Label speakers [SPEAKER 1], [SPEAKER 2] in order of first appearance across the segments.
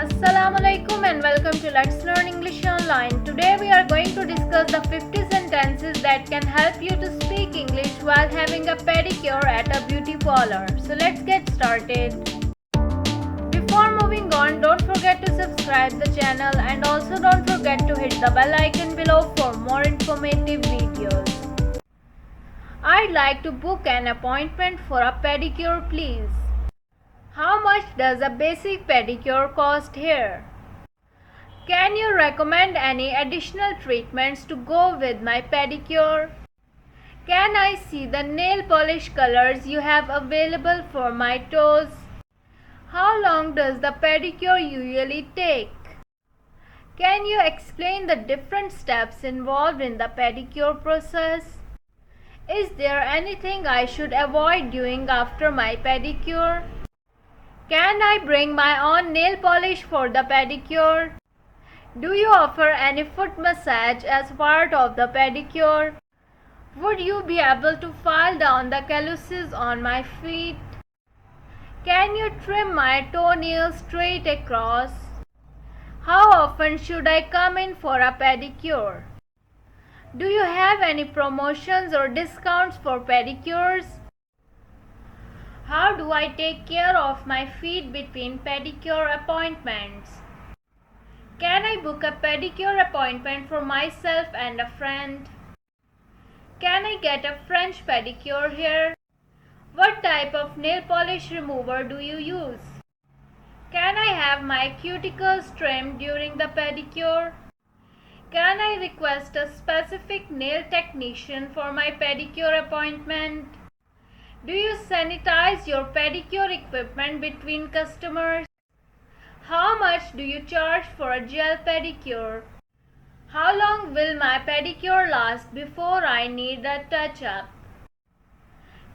[SPEAKER 1] Assalamu alaikum and welcome to Let's Learn English Online. Today we are going to discuss the 50 sentences that can help you to speak English while having a pedicure at a beauty parlor. So let's get started. Before moving on, don't forget to subscribe the channel and also don't forget to hit the bell icon below for more informative videos. I'd like to book an appointment for a pedicure, please. How much does a basic pedicure cost here? Can you recommend any additional treatments to go with my pedicure? Can I see the nail polish colors you have available for my toes? How long does the pedicure usually take? Can you explain the different steps involved in the pedicure process? Is there anything I should avoid doing after my pedicure? Can I bring my own nail polish for the pedicure? Do you offer any foot massage as part of the pedicure? Would you be able to file down the calluses on my feet? Can you trim my toenails straight across? How often should I come in for a pedicure? Do you have any promotions or discounts for pedicures? How do I take care of my feet between pedicure appointments? Can I book a pedicure appointment for myself and a friend? Can I get a French pedicure here? What type of nail polish remover do you use? Can I have my cuticles trimmed during the pedicure? Can I request a specific nail technician for my pedicure appointment? Do you sanitize your pedicure equipment between customers? How much do you charge for a gel pedicure? How long will my pedicure last before I need a touch-up?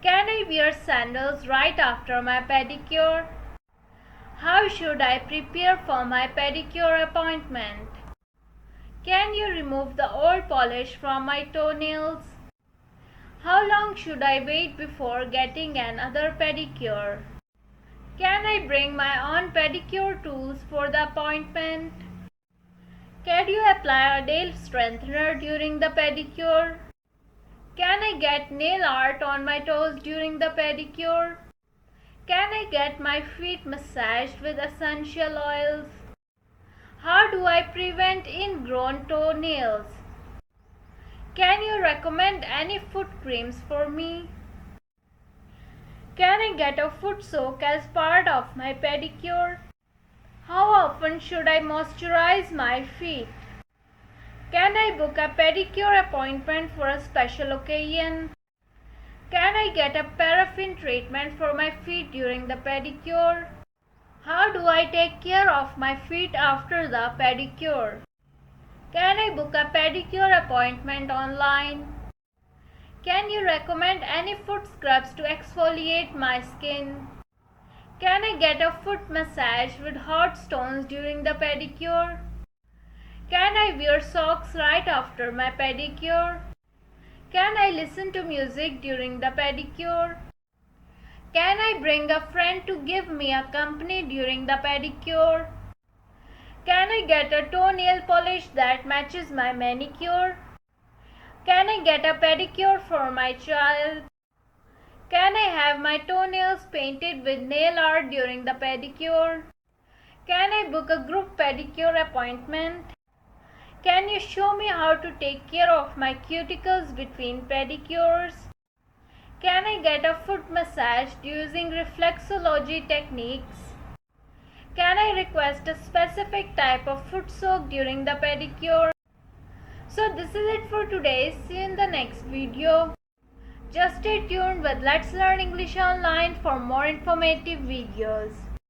[SPEAKER 1] Can I wear sandals right after my pedicure? How should I prepare for my pedicure appointment? Can you remove the old polish from my toenails? How long should I wait before getting another pedicure? Can I bring my own pedicure tools for the appointment? Can you apply a nail strengthener during the pedicure? Can I get nail art on my toes during the pedicure? Can I get my feet massaged with essential oils? How do I prevent ingrown toenails? Can you recommend any foot creams for me? Can I get a foot soak as part of my pedicure? How often should I moisturize my feet? Can I book a pedicure appointment for a special occasion? Can I get a paraffin treatment for my feet during the pedicure? How do I take care of my feet after the pedicure? Can I book a pedicure appointment online? Can you recommend any foot scrubs to exfoliate my skin? Can I get a foot massage with hot stones during the pedicure? Can I wear socks right after my pedicure? Can I listen to music during the pedicure? Can I bring a friend to give me a company during the pedicure? Can I get a toenail polish that matches my manicure? Can I get a pedicure for my child? Can I have my toenails painted with nail art during the pedicure? Can I book a group pedicure appointment? Can you show me how to take care of my cuticles between pedicures? Can I get a foot massage using reflexology techniques? Can I request a specific type of foot soak during the pedicure? So this is it for today. See you in the next video. Just stay tuned with Let's Learn English Online for more informative videos.